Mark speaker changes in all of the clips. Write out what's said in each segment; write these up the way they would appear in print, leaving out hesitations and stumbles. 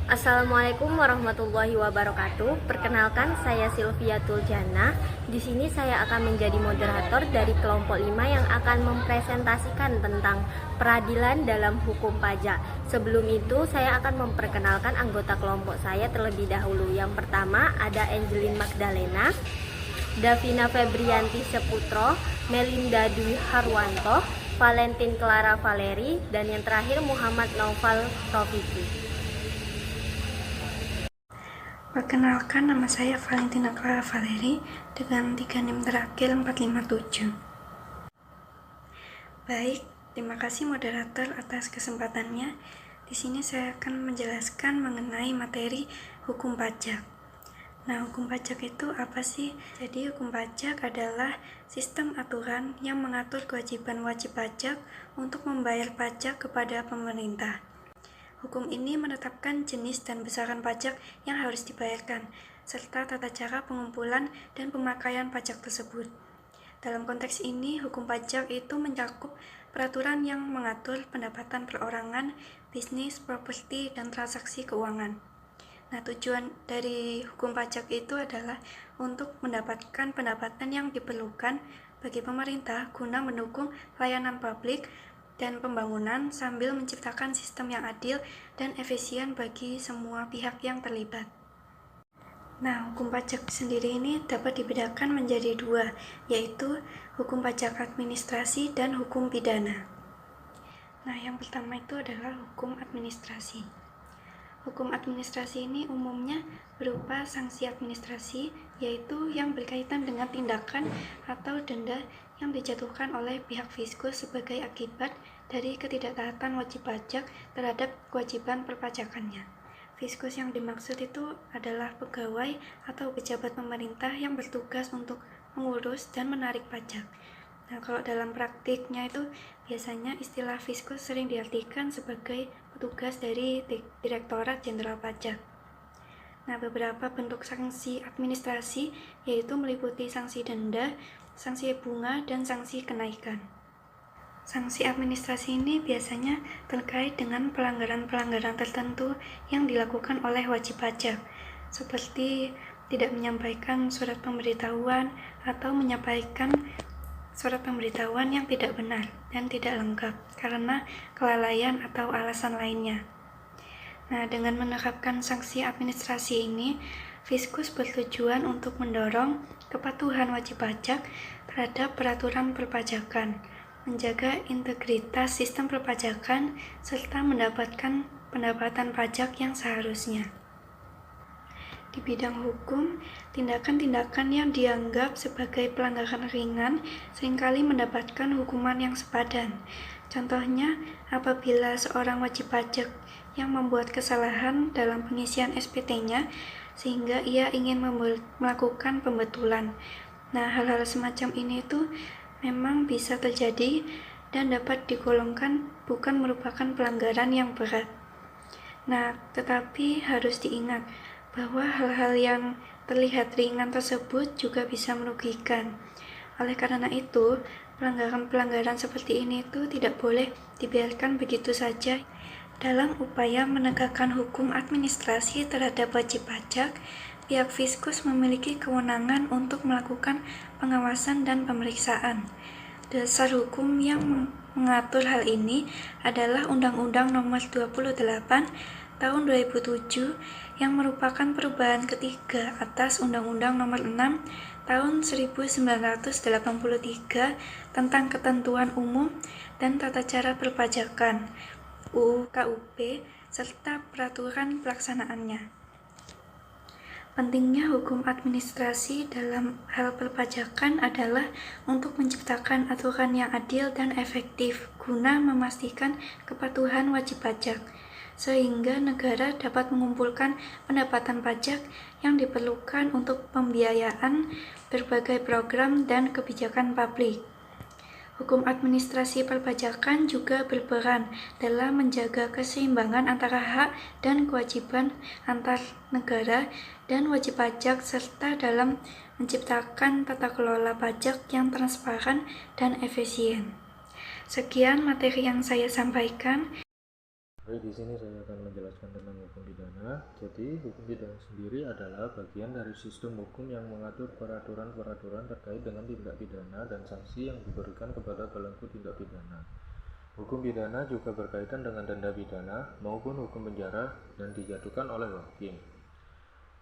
Speaker 1: Assalamualaikum warahmatullahi wabarakatuh. Perkenalkan, saya Sylvia Tuljana. Di sini saya akan menjadi moderator dari kelompok 5 yang akan mempresentasikan tentang peradilan dalam hukum pajak. Sebelum itu, saya akan memperkenalkan anggota kelompok saya terlebih dahulu. Yang pertama ada Angelin Magdalena, Davina Febrianti Seputro, Melinda Dwi Harwanto, Valentin Clara Valeri, dan yang terakhir Muhammad Naufal Taufiki.
Speaker 2: Perkenalkan, nama saya Valentina Clara Valeri dengan 3 NIM terakhir 457. Baik, terima kasih moderator atas kesempatannya. Di sini saya akan menjelaskan mengenai materi hukum pajak. Nah, hukum pajak itu apa sih? Jadi, hukum pajak adalah sistem aturan yang mengatur kewajiban wajib pajak untuk membayar pajak kepada pemerintah. Hukum ini menetapkan jenis dan besaran pajak yang harus dibayarkan, serta tata cara pengumpulan dan pemakaian pajak tersebut. Dalam konteks ini, hukum pajak itu mencakup peraturan yang mengatur pendapatan perorangan, bisnis, properti, dan transaksi keuangan. Nah, tujuan dari hukum pajak itu adalah untuk mendapatkan pendapatan yang diperlukan bagi pemerintah guna mendukung layanan publik dan pembangunan sambil menciptakan sistem yang adil dan efisien bagi semua pihak yang terlibat. Nah, hukum pajak sendiri ini dapat dibedakan menjadi dua, yaitu hukum pajak administrasi dan hukum pidana. Nah, yang pertama itu adalah hukum administrasi. Hukum administrasi ini umumnya berupa sanksi administrasi, yaitu yang berkaitan dengan tindakan atau denda yang dijatuhkan oleh pihak fiskus sebagai akibat dari ketidaktaatan wajib pajak terhadap kewajiban perpajakannya. Fiskus yang dimaksud itu adalah pegawai atau pejabat pemerintah yang bertugas untuk mengurus dan menarik pajak. Nah, kalau dalam praktiknya itu biasanya istilah fiskus sering diartikan sebagai petugas dari Direktorat Jenderal Pajak. Nah, beberapa bentuk sanksi administrasi yaitu meliputi sanksi denda, sanksi bunga, dan sanksi kenaikan. Sanksi administrasi ini biasanya terkait dengan pelanggaran-pelanggaran tertentu yang dilakukan oleh wajib pajak, seperti tidak menyampaikan surat pemberitahuan atau menyampaikan surat pemberitahuan yang tidak benar dan tidak lengkap karena kelalaian atau alasan lainnya. Nah, dengan menerapkan sanksi administrasi ini, Fiskus bertujuan untuk mendorong kepatuhan wajib pajak terhadap peraturan perpajakan, menjaga integritas sistem perpajakan, serta mendapatkan pendapatan pajak yang seharusnya. Di bidang hukum, tindakan-tindakan yang dianggap sebagai pelanggaran ringan seringkali mendapatkan hukuman yang sepadan. Contohnya, apabila seorang wajib pajak yang membuat kesalahan dalam pengisian SPT-nya sehingga ia ingin melakukan pembetulan. Nah, hal-hal semacam ini itu memang bisa terjadi dan dapat digolongkan bukan merupakan pelanggaran yang berat. Nah, tetapi harus diingat bahwa hal-hal yang terlihat ringan tersebut juga bisa merugikan. Oleh karena itu, pelanggaran-pelanggaran seperti ini itu tidak boleh dibiarkan begitu saja. Dalam upaya menegakkan hukum administrasi terhadap wajib pajak, pihak Fiskus memiliki kewenangan untuk melakukan pengawasan dan pemeriksaan. Dasar hukum yang mengatur hal ini adalah Undang-Undang Nomor 28 Tahun 2007 yang merupakan perubahan ketiga atas Undang-Undang Nomor 6 Tahun 1983 tentang Ketentuan Umum dan Tata Cara Perpajakan (UU KUP) serta peraturan pelaksanaannya. Pentingnya hukum administrasi dalam hal perpajakan adalah untuk menciptakan aturan yang adil dan efektif guna memastikan kepatuhan wajib pajak, sehingga negara dapat mengumpulkan pendapatan pajak yang diperlukan untuk pembiayaan berbagai program dan kebijakan publik. Hukum administrasi perpajakan juga berperan dalam menjaga keseimbangan antara hak dan kewajiban antar negara dan wajib pajak serta dalam menciptakan tata kelola pajak yang transparan dan efisien. Sekian materi yang saya sampaikan.
Speaker 3: Baik, di sini saya akan menjelaskan tentang hukum pidana. Jadi, hukum pidana sendiri adalah bagian dari sistem hukum yang mengatur peraturan-peraturan terkait dengan tindak pidana dan sanksi yang diberikan kepada pelaku tindak pidana. Hukum pidana juga berkaitan dengan denda pidana maupun hukum penjara dan dijatuhkan oleh hakim.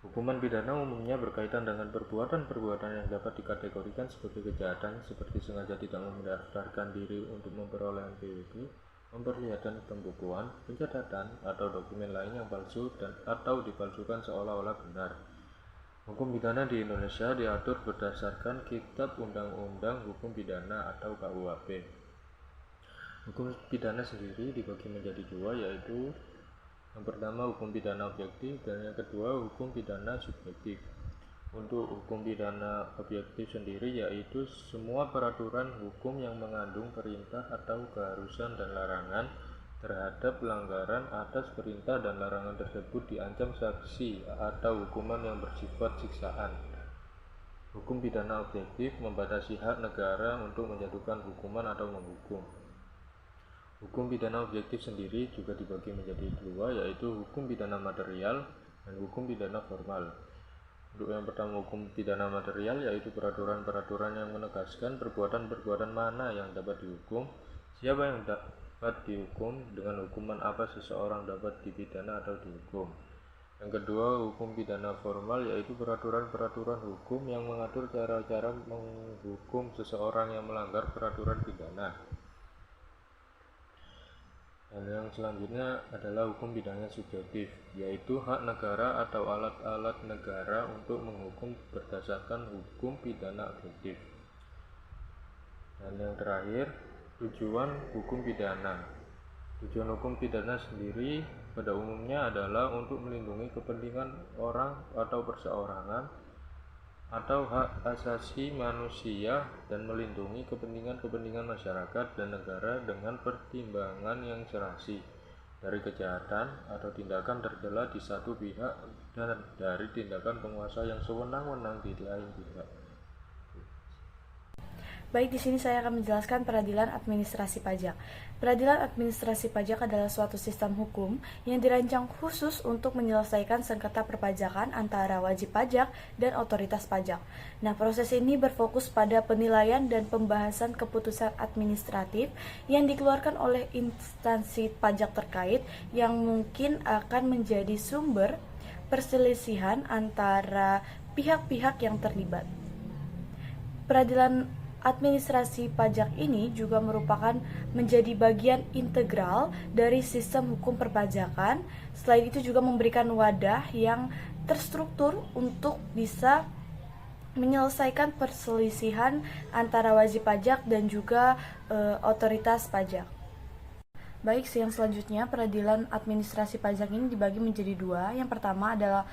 Speaker 3: Hukuman pidana umumnya berkaitan dengan perbuatan-perbuatan yang dapat dikategorikan sebagai kejahatan seperti sengaja tidak mendaftarkan diri untuk memperoleh NPWP, memperlihatkan pembukuan, pencatatan, atau dokumen lain yang palsu dan atau dipalsukan seolah-olah benar. Hukum pidana di Indonesia diatur berdasarkan Kitab Undang-Undang Hukum Pidana atau KUHP. Hukum pidana sendiri dibagi menjadi dua, yaitu yang pertama hukum pidana objektif dan yang kedua hukum pidana subjektif. Untuk hukum pidana objektif sendiri yaitu semua peraturan hukum yang mengandung perintah atau keharusan dan larangan terhadap pelanggaran atas perintah dan larangan tersebut diancam sanksi atau hukuman yang bersifat siksaan. Hukum pidana objektif membatasi hak negara untuk menjatuhkan hukuman atau menghukum. Hukum pidana objektif sendiri juga dibagi menjadi dua, yaitu hukum pidana material dan hukum pidana formal. Untuk yang pertama hukum pidana material yaitu peraturan-peraturan yang menegaskan perbuatan-perbuatan mana yang dapat dihukum, siapa yang dapat dihukum, dengan hukuman apa seseorang dapat dipidana atau dihukum. Yang kedua hukum pidana formal yaitu peraturan-peraturan hukum yang mengatur cara-cara menghukum seseorang yang melanggar peraturan pidana. Dan yang selanjutnya adalah hukum pidana subjektif, yaitu hak negara atau alat-alat negara untuk menghukum berdasarkan hukum pidana objektif. Dan yang terakhir, tujuan hukum pidana. Tujuan hukum pidana sendiri pada umumnya adalah untuk melindungi kepentingan orang atau perseorangan atau hak asasi manusia dan melindungi kepentingan-kepentingan masyarakat dan negara dengan pertimbangan yang serasi dari kejahatan atau tindakan tercela di satu pihak dan dari tindakan penguasa yang sewenang-wenang di lain pihak.
Speaker 4: Baik, di sini saya akan menjelaskan peradilan administrasi pajak. Peradilan administrasi pajak adalah suatu sistem hukum yang dirancang khusus untuk menyelesaikan sengketa perpajakan antara wajib pajak dan otoritas pajak. Nah, proses ini berfokus pada penilaian dan pembahasan keputusan administratif yang dikeluarkan oleh instansi pajak terkait yang mungkin akan menjadi sumber perselisihan antara pihak-pihak yang terlibat. Peradilan administrasi pajak ini juga merupakan menjadi bagian integral dari sistem hukum perpajakan. Selain itu juga memberikan wadah yang terstruktur untuk bisa menyelesaikan perselisihan antara wajib pajak dan juga otoritas pajak. Baik, yang selanjutnya peradilan administrasi pajak ini dibagi menjadi dua. Yang pertama adalah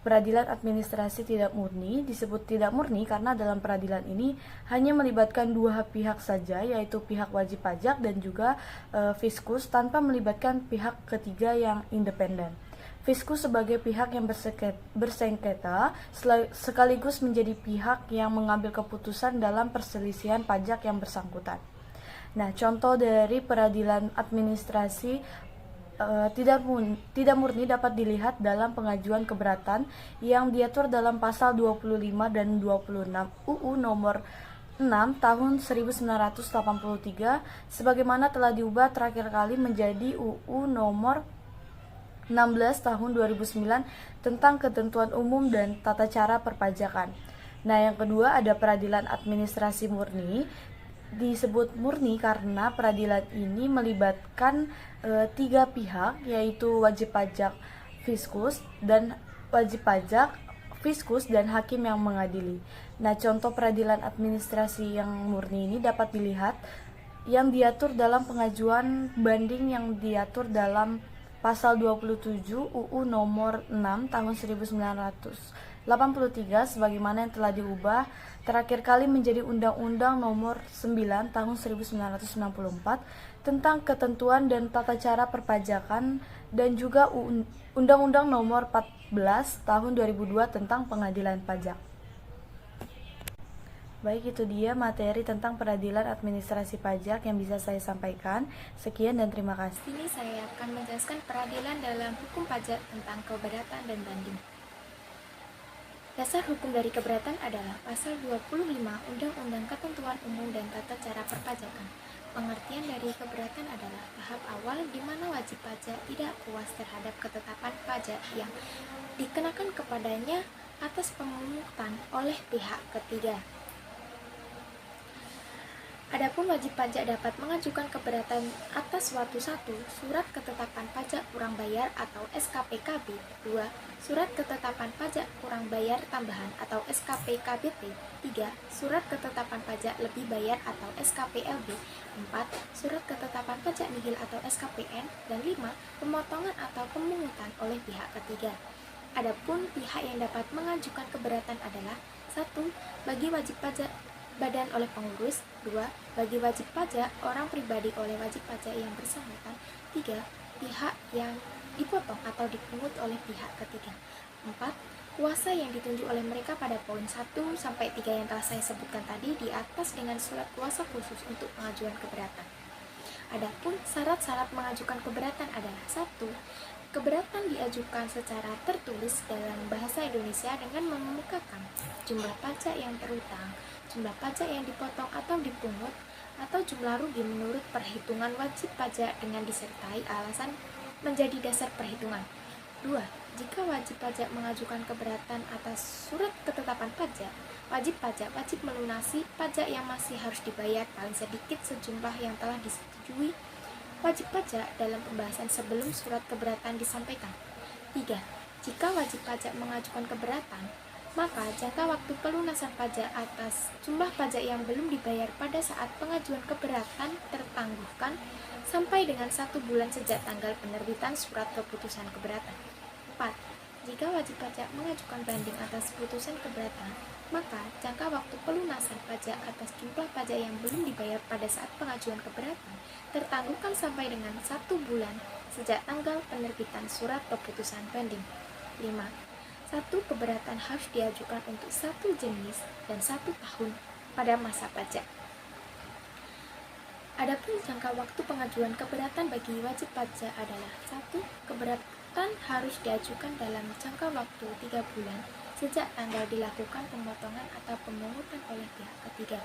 Speaker 4: peradilan administrasi tidak murni. Disebut tidak murni karena dalam peradilan ini hanya melibatkan dua pihak saja, yaitu pihak wajib pajak dan juga fiskus, tanpa melibatkan pihak ketiga yang independen. Fiskus sebagai pihak yang bersengketa sekaligus menjadi pihak yang mengambil keputusan dalam perselisihan pajak yang bersangkutan. Nah, contoh dari peradilan administrasi tidak murni dapat dilihat dalam pengajuan keberatan yang diatur dalam pasal 25 dan 26 UU nomor 6 tahun 1983 sebagaimana telah diubah terakhir kali menjadi UU nomor 16 tahun 2009 tentang ketentuan umum dan tata cara perpajakan. Nah, yang kedua ada peradilan administrasi murni. Disebut murni karena peradilan ini melibatkan tiga pihak, yaitu wajib pajak, fiskus, dan hakim yang mengadili. Nah, contoh peradilan administrasi yang murni ini dapat dilihat yang diatur dalam pengajuan banding yang diatur dalam pasal 27 UU nomor 6 tahun 1983 sebagaimana yang telah diubah terakhir kali menjadi Undang-Undang nomor 9 tahun 1994 tentang ketentuan dan tata cara perpajakan dan juga Undang-Undang nomor 14 tahun 2002 tentang pengadilan pajak. Baik, itu dia materi tentang peradilan administrasi pajak yang bisa saya sampaikan. Sekian dan terima kasih.
Speaker 1: Di sini saya akan menjelaskan peradilan dalam hukum pajak tentang keberatan dan banding. Dasar hukum dari keberatan adalah pasal 25 Undang-Undang Ketentuan Umum dan Tata Cara Perpajakan. Pengertian dari keberatan adalah tahap awal di mana wajib pajak tidak puas terhadap ketetapan pajak yang dikenakan kepadanya atas pemungutan oleh pihak ketiga. Adapun wajib pajak dapat mengajukan keberatan atas satu surat ketetapan pajak kurang bayar atau SKPKB, 2. Surat ketetapan pajak kurang bayar tambahan atau SKPKBT, 3. Surat ketetapan pajak lebih bayar atau SKPLB, 4. Surat ketetapan pajak nihil atau SKPN, dan 5. Pemotongan atau pemungutan oleh pihak ketiga. Adapun pihak yang dapat mengajukan keberatan adalah 1. Bagi wajib pajak badan oleh pengurus, 2. Bagi wajib pajak orang pribadi oleh wajib pajak yang bersangkutan, 3. Pihak yang dipotong atau dipungut oleh pihak ketiga, 4. Kuasa yang ditunjuk oleh mereka pada poin 1 sampai 3 yang telah saya sebutkan tadi di atas dengan surat kuasa khusus untuk pengajuan keberatan. Adapun syarat-syarat mengajukan keberatan adalah 1. Keberatan diajukan secara tertulis dalam bahasa Indonesia dengan mengemukakan jumlah pajak yang terutang, jumlah pajak yang dipotong atau dipungut, atau jumlah rugi menurut perhitungan wajib pajak dengan disertai alasan menjadi dasar perhitungan. 2. Jika wajib pajak mengajukan keberatan atas surat ketetapan pajak wajib melunasi pajak yang masih harus dibayar paling sedikit sejumlah yang telah disetujui wajib pajak dalam pembahasan sebelum surat keberatan disampaikan. 3. Jika wajib pajak mengajukan keberatan, maka jangka waktu pelunasan pajak atas jumlah pajak yang belum dibayar pada saat pengajuan keberatan tertangguhkan sampai dengan 1 bulan sejak tanggal penerbitan surat keputusan keberatan. 4. Jika wajib pajak mengajukan banding atas putusan keberatan, maka jangka waktu pelunasan pajak atas jumlah pajak yang belum dibayar pada saat pengajuan keberatan tertangguhkan sampai dengan 1 bulan sejak tanggal penerbitan surat keputusan banding. 5. 1 keberatan harus diajukan untuk 1 jenis dan 1 tahun pada masa pajak. Adapun jangka waktu pengajuan keberatan bagi wajib pajak adalah 1. Keberatan harus diajukan dalam jangka waktu 3 bulan sejak tanggal dilakukan pemotongan atau pemungutan oleh pihak ketiga.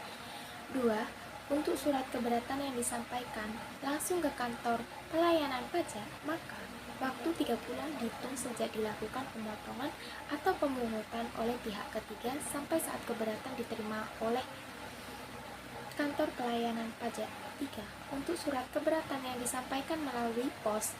Speaker 1: 2. Untuk surat keberatan yang disampaikan langsung ke kantor pelayanan pajak, maka waktu 3 bulan dihitung sejak dilakukan pemotongan atau pemungutan oleh pihak ketiga sampai saat keberatan diterima oleh kantor pelayanan pajak. 3. Untuk surat keberatan yang disampaikan melalui pos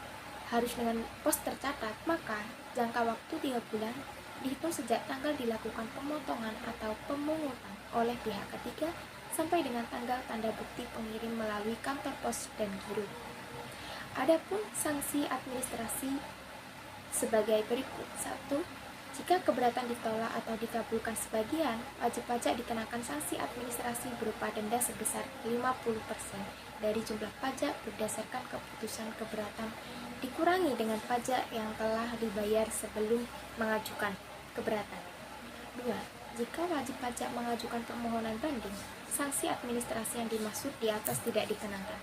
Speaker 1: harus dengan pos tercatat, maka jangka waktu 3 bulan dihitung sejak tanggal dilakukan pemotongan atau pemungutan oleh pihak ketiga sampai dengan tanggal tanda bukti pengirim melalui kantor pos dan giro. Adapun sanksi administrasi sebagai berikut. 1. Jika keberatan ditolak atau dikabulkan sebagian, wajib pajak dikenakan sanksi administrasi berupa denda sebesar 50% dari jumlah pajak berdasarkan keputusan keberatan dikurangi dengan pajak yang telah dibayar sebelum mengajukan keberatan. 2. Jika wajib pajak mengajukan permohonan banding, sanksi administrasi yang dimaksud di atas tidak dikenakan.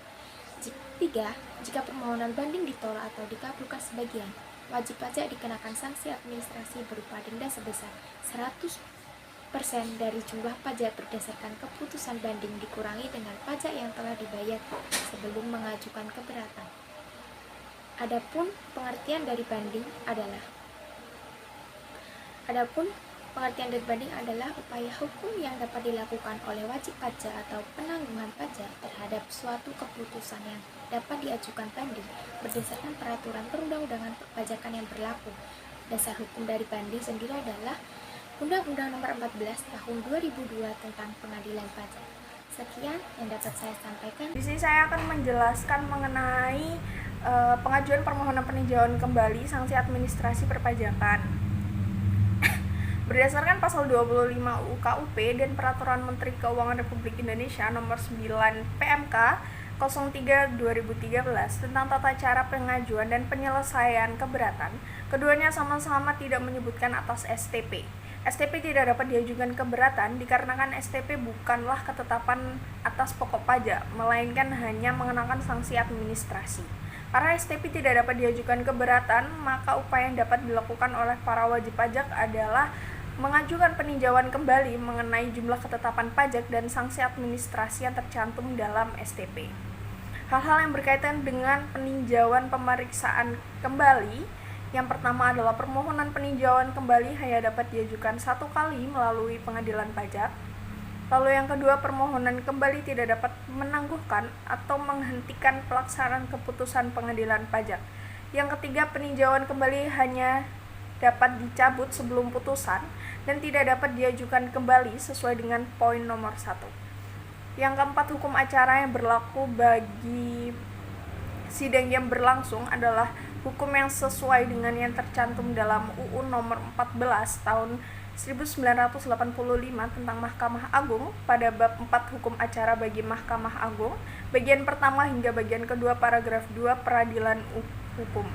Speaker 1: 3. Jika permohonan banding ditolak atau dikabulkan sebagian, wajib pajak dikenakan sanksi administrasi berupa denda sebesar 100% dari jumlah pajak berdasarkan keputusan banding dikurangi dengan pajak yang telah dibayar sebelum mengajukan keberatan. Adapun pengertian dari banding adalah upaya hukum yang dapat dilakukan oleh wajib pajak atau penangguhan pajak terhadap suatu keputusan yang dapat diajukan banding berdasarkan peraturan perundang-undangan perpajakan yang berlaku. Dasar hukum dari banding sendiri adalah Undang-Undang Nomor 14 Tahun 2002 tentang Pengadilan Pajak. Sekian yang dapat saya sampaikan.
Speaker 5: Di sini saya akan menjelaskan mengenai pengajuan permohonan peninjauan kembali sanksi administrasi perpajakan. Berdasarkan pasal 25 UU KUP dan Peraturan Menteri Keuangan Republik Indonesia Nomor 9 PMK 03/2013 tentang tata cara pengajuan dan penyelesaian keberatan, keduanya sama-sama tidak menyebutkan atas STP. STP tidak dapat diajukan keberatan dikarenakan STP bukanlah ketetapan atas pokok pajak, melainkan hanya mengenakan sanksi administrasi. Karena STP tidak dapat diajukan keberatan, maka upaya yang dapat dilakukan oleh para wajib pajak adalah mengajukan peninjauan kembali mengenai jumlah ketetapan pajak dan sanksi administrasi yang tercantum dalam STP. Hal-hal yang berkaitan dengan peninjauan pemeriksaan kembali, yang pertama adalah permohonan peninjauan kembali hanya dapat diajukan 1 kali melalui pengadilan pajak. Lalu yang kedua, permohonan kembali tidak dapat menangguhkan atau menghentikan pelaksanaan keputusan pengadilan pajak. Yang ketiga, peninjauan kembali hanya dapat dicabut sebelum putusan dan tidak dapat diajukan kembali sesuai dengan poin nomor 1. Yang keempat, hukum acara yang berlaku bagi sidang yang berlangsung adalah hukum yang sesuai dengan yang tercantum dalam UU nomor 14 tahun 1985 tentang Mahkamah Agung pada bab 4 hukum acara bagi Mahkamah Agung, bagian pertama hingga bagian kedua paragraf 2 peradilan hukum.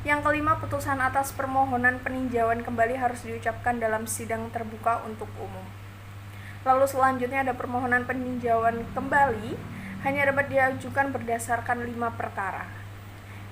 Speaker 5: Yang kelima, putusan atas permohonan peninjauan kembali harus diucapkan dalam sidang terbuka untuk umum. Lalu selanjutnya ada permohonan peninjauan kembali hanya dapat diajukan berdasarkan 5 perkara.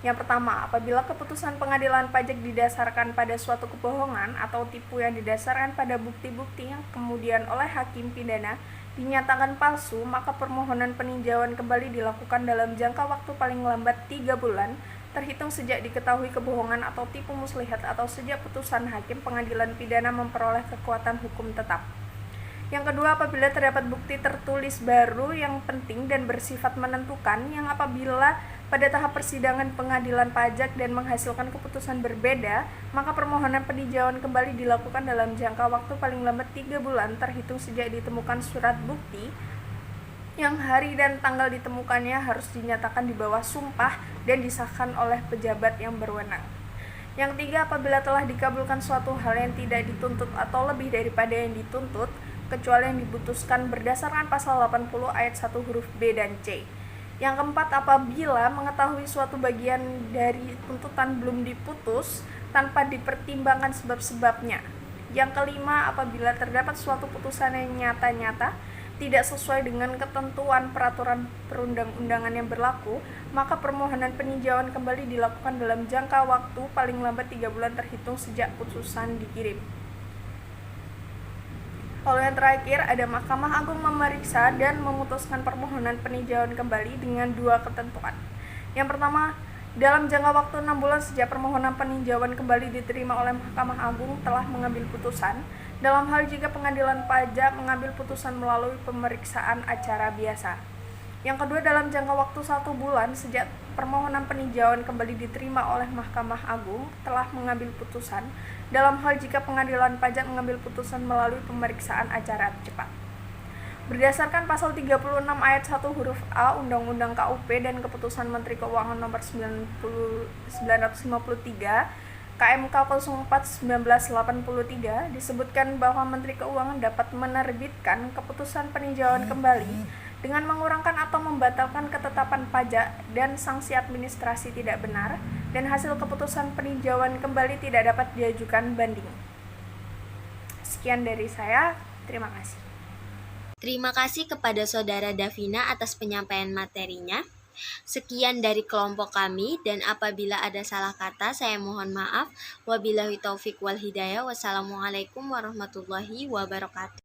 Speaker 5: Yang pertama, apabila keputusan pengadilan pajak didasarkan pada suatu kebohongan atau tipu yang didasarkan pada bukti-bukti yang kemudian oleh hakim pidana dinyatakan palsu, maka permohonan peninjauan kembali dilakukan dalam jangka waktu paling lambat 3 bulan, terhitung sejak diketahui kebohongan atau tipu muslihat atau sejak putusan hakim pengadilan pidana memperoleh kekuatan hukum tetap. Yang kedua, apabila terdapat bukti tertulis baru yang penting dan bersifat menentukan yang apabila pada tahap persidangan pengadilan pajak dan menghasilkan keputusan berbeda, maka permohonan peninjauan kembali dilakukan dalam jangka waktu paling lambat 3 bulan terhitung sejak ditemukan surat bukti yang hari dan tanggal ditemukannya harus dinyatakan di bawah sumpah dan disahkan oleh pejabat yang berwenang. Yang tiga, apabila telah dikabulkan suatu hal yang tidak dituntut atau lebih daripada yang dituntut, kecuali yang diputuskan berdasarkan pasal 80 ayat 1 huruf B dan C. Yang keempat, apabila mengetahui suatu bagian dari tuntutan belum diputus tanpa dipertimbangkan sebab-sebabnya. Yang kelima, apabila terdapat suatu putusan yang nyata-nyata tidak sesuai dengan ketentuan peraturan perundang-undangan yang berlaku, maka permohonan peninjauan kembali dilakukan dalam jangka waktu paling lambat 3 bulan terhitung sejak putusan dikirim. Lalu yang terakhir, ada Mahkamah Agung memeriksa dan memutuskan permohonan peninjauan kembali dengan 2 ketentuan. Yang pertama, dalam jangka waktu 6 bulan sejak permohonan peninjauan kembali diterima oleh Mahkamah Agung telah mengambil putusan, dalam hal jika pengadilan pajak mengambil putusan melalui pemeriksaan acara biasa. Yang kedua, dalam jangka waktu 1 bulan sejak permohonan peninjauan kembali diterima oleh Mahkamah Agung telah mengambil putusan, dalam hal jika pengadilan pajak mengambil putusan melalui pemeriksaan acara cepat. Berdasarkan pasal 36 ayat 1 huruf A Undang-Undang KUP dan Keputusan Menteri Keuangan nomor 953 KMK 04/1983 disebutkan bahwa Menteri Keuangan dapat menerbitkan keputusan peninjauan kembali dengan mengurangkan atau membatalkan ketetapan pajak dan sanksi administrasi tidak benar, dan hasil keputusan peninjauan kembali tidak dapat diajukan banding. Sekian dari saya, terima kasih.
Speaker 1: Terima kasih kepada Saudara Davina atas penyampaian materinya. Sekian dari kelompok kami, dan apabila ada salah kata saya mohon maaf. Wabillahi taufik wal hidayah. Wassalamualaikum warahmatullahi wabarakatuh.